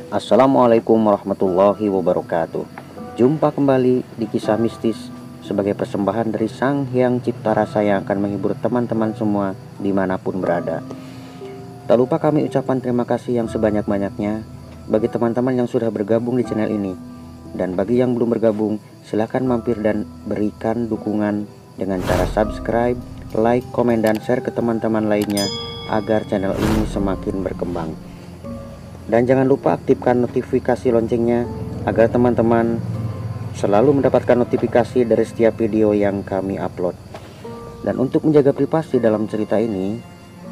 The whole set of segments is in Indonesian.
Assalamualaikum warahmatullahi wabarakatuh. Jumpa kembali di kisah mistis sebagai persembahan dari Sang Hyang Cipta Rasa yang akan menghibur teman-teman semua dimanapun berada. Tak lupa kami ucapkan terima kasih yang sebanyak-banyaknya bagi teman-teman yang sudah bergabung di channel ini. Dan bagi yang belum bergabung, silahkan mampir dan berikan dukungan dengan cara subscribe, like, komen, dan share ke teman-teman lainnya agar channel ini semakin berkembang. Dan jangan lupa aktifkan notifikasi loncengnya agar teman-teman selalu mendapatkan notifikasi dari setiap video yang kami upload. Dan untuk menjaga privasi dalam cerita ini,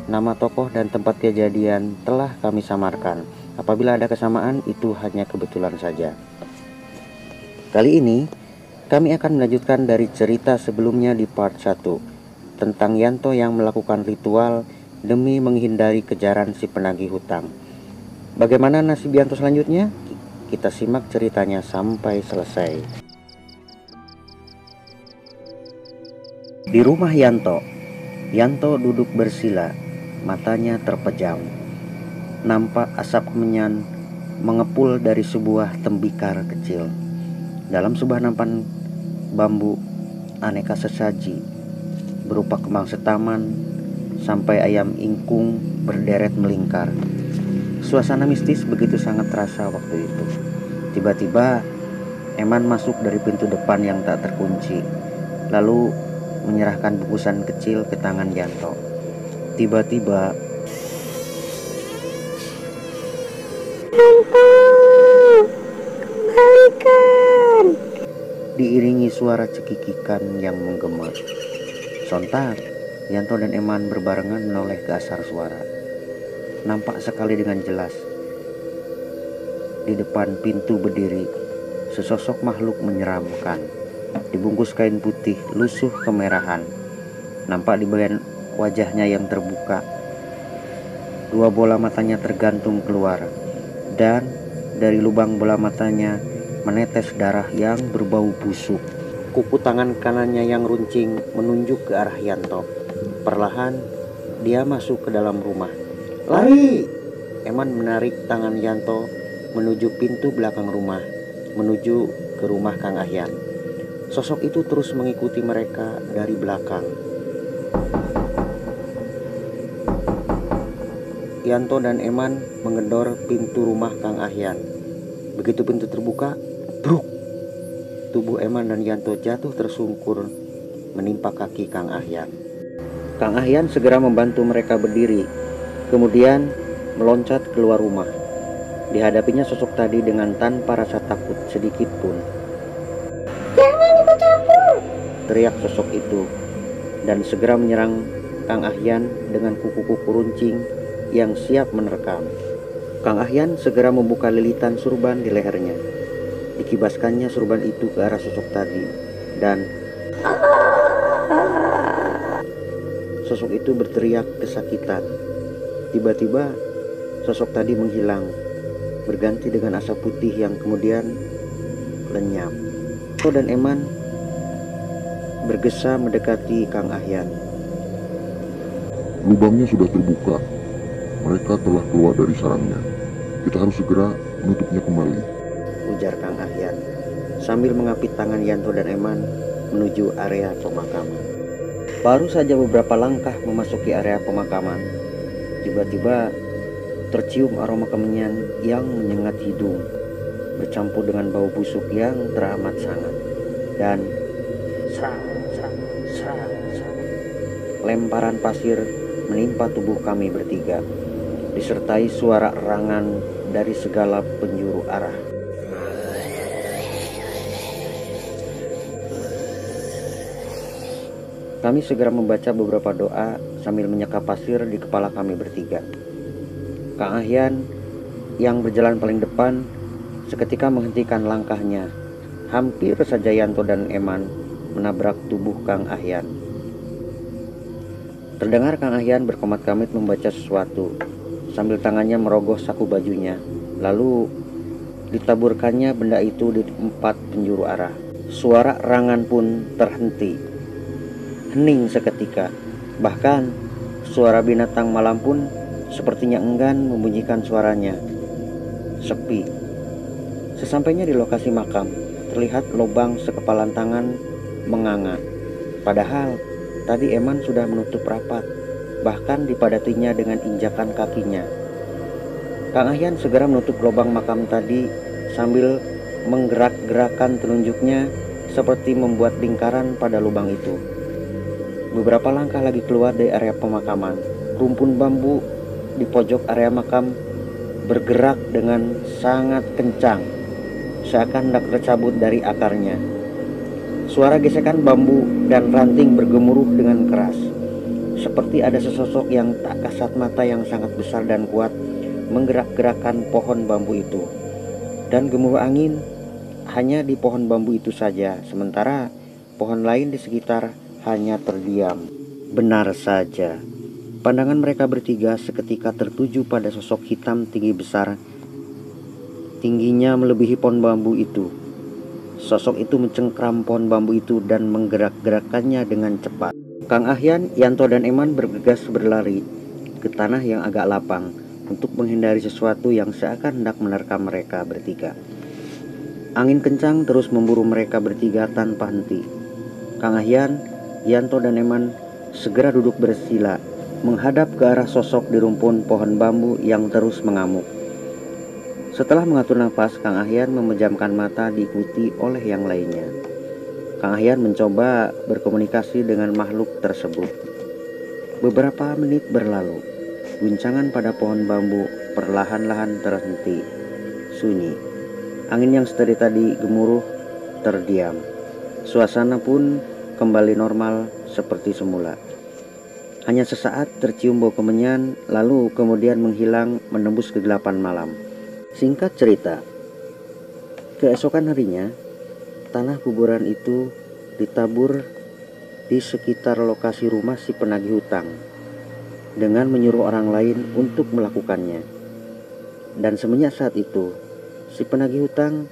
nama tokoh dan tempat kejadian telah kami samarkan. Apabila ada kesamaan, itu hanya kebetulan saja. Kali ini kami akan melanjutkan dari cerita sebelumnya di part 1 tentang Yanto yang melakukan ritual demi menghindari kejaran si penagih hutang. Bagaimana nasib Yanto selanjutnya? Kita simak ceritanya sampai selesai. Di rumah Yanto duduk bersila, matanya terpejam. Nampak asap kemenyan mengepul dari sebuah tembikar kecil. Dalam sebuah nampan bambu, aneka sesaji berupa kembang setaman sampai ayam ingkung berderet melingkar. Suasana mistis begitu sangat terasa waktu itu. Tiba-tiba Eman masuk dari pintu depan yang tak terkunci, lalu menyerahkan bungkusan kecil ke tangan Yanto. Tiba-tiba Yanto, kembalikan! Diiringi suara cekikikan yang menggema. Sontak Yanto dan Eman berbarengan menoleh ke asal suara. Nampak sekali dengan jelas. Di depan pintu berdiri sesosok makhluk menyeramkan, dibungkus kain putih lusuh kemerahan. Nampak di bagian wajahnya yang terbuka, dua bola matanya tergantung keluar, dan dari lubang bola matanya menetes darah yang berbau busuk. Kuku tangan kanannya yang runcing menunjuk ke arah Yanto. Perlahan dia masuk ke dalam rumah. Lari! Eman menarik tangan Yanto menuju pintu belakang rumah, menuju ke rumah Kang Ahyan. Sosok itu terus mengikuti mereka dari belakang. Yanto dan Eman menggedor pintu rumah Kang Ahyan. Begitu pintu terbuka, bruk! Tubuh Eman dan Yanto jatuh tersungkur menimpa kaki Kang Ahyan. Kang Ahyan segera membantu mereka berdiri, kemudian meloncat keluar rumah. Dihadapinya sosok tadi dengan tanpa rasa takut sedikit pun. Jangan ikut campur! Teriak sosok itu, dan segera menyerang Kang Ahyan dengan kuku-kuku runcing yang siap menerkam. Kang Ahyan segera membuka lilitan surban di lehernya. Dikibaskannya surban itu ke arah sosok tadi, dan sosok itu berteriak kesakitan. Tiba-tiba sosok tadi menghilang, berganti dengan asap putih yang kemudian lenyap. Yanto dan Eman bergesa mendekati Kang Ahyan. Lubangnya sudah terbuka. Mereka telah keluar dari sarangnya. Kita harus segera menutupnya kembali, ujar Kang Ahyan sambil mengapit tangan Yanto dan Eman menuju area pemakaman. Baru saja beberapa langkah memasuki area pemakaman, tiba-tiba tercium aroma kemenyan yang menyengat hidung, bercampur dengan bau busuk yang teramat sangat. Dan lemparan pasir menimpa tubuh kami bertiga, disertai suara erangan dari segala penjuru arah. Kami segera membaca beberapa doa sambil menyeka pasir di kepala kami bertiga. Kang Ahyan yang berjalan paling depan seketika menghentikan langkahnya. Hampir saja Yanto dan Eman menabrak tubuh Kang Ahyan. Terdengar Kang Ahyan berkomat-kamit membaca sesuatu sambil tangannya merogoh saku bajunya. Lalu ditaburkannya benda itu di 4 penjuru arah. Suara erangan pun terhenti. Hening seketika. Bahkan suara binatang malam pun sepertinya enggan membunyikan suaranya. sepi. Sesampainya di lokasi makam, terlihat lubang sekepalan tangan menganga. Padahal tadi Eman sudah menutup rapat, bahkan dipadatinya dengan injakan kakinya. Kang Ahyan segera menutup lubang makam tadi sambil menggerak-gerakkan telunjuknya seperti membuat lingkaran pada lubang itu. Beberapa langkah lagi keluar dari area pemakaman, rumpun bambu di pojok area makam bergerak dengan sangat kencang, seakan hendak tercabut dari akarnya. Suara gesekan bambu dan ranting bergemuruh dengan keras, seperti ada sesosok yang tak kasat mata yang sangat besar dan kuat menggerak-gerakkan pohon bambu itu. Dan gemuruh angin hanya di pohon bambu itu saja, sementara pohon lain di sekitar hanya terdiam. Benar saja, pandangan mereka bertiga seketika tertuju pada sosok hitam tinggi besar. Tingginya melebihi pohon bambu itu. Sosok itu mencengkram pohon bambu itu dan menggerak-gerakkannya dengan cepat. Kang Ahyan, Yanto dan Eman bergegas berlari ke tanah yang agak lapang untuk menghindari sesuatu yang seakan hendak menerkam mereka bertiga. Angin kencang terus memburu mereka bertiga tanpa henti. Kang Ahyan, Yanto dan Eman segera duduk bersila menghadap ke arah sosok di rumpun pohon bambu yang terus mengamuk. Setelah mengatur nafas, Kang Ahyan memejamkan mata diikuti oleh yang lainnya. Kang Ahyan mencoba berkomunikasi dengan makhluk tersebut. Beberapa menit berlalu. Guncangan pada pohon bambu perlahan-lahan terhenti. Sunyi. Angin yang dari tadi gemuruh terdiam. Suasana pun kembali normal seperti semula. Hanya sesaat tercium bau kemenyan, lalu kemudian menghilang menembus kegelapan malam. Singkat cerita, keesokan harinya, tanah kuburan itu ditabur di sekitar lokasi rumah si penagih hutang dengan menyuruh orang lain untuk melakukannya. Dan semenjak saat itu, si penagih hutang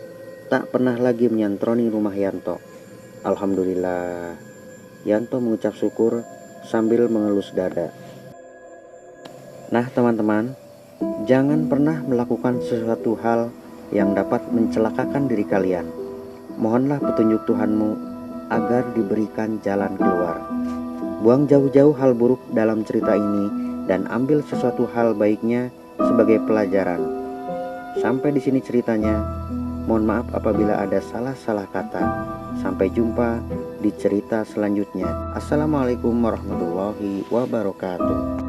tak pernah lagi menyantroni rumah Yanto. Alhamdulillah, Yanto mengucap syukur sambil mengelus dada. Nah teman-teman, jangan pernah melakukan sesuatu hal yang dapat mencelakakan diri kalian. Mohonlah petunjuk Tuhanmu agar diberikan jalan keluar. Buang jauh-jauh hal buruk dalam cerita ini dan ambil sesuatu hal baiknya sebagai pelajaran. Sampai di sini ceritanya. Mohon maaf apabila ada salah-salah kata. Sampai jumpa di cerita selanjutnya. Assalamualaikum warahmatullahi wabarakatuh.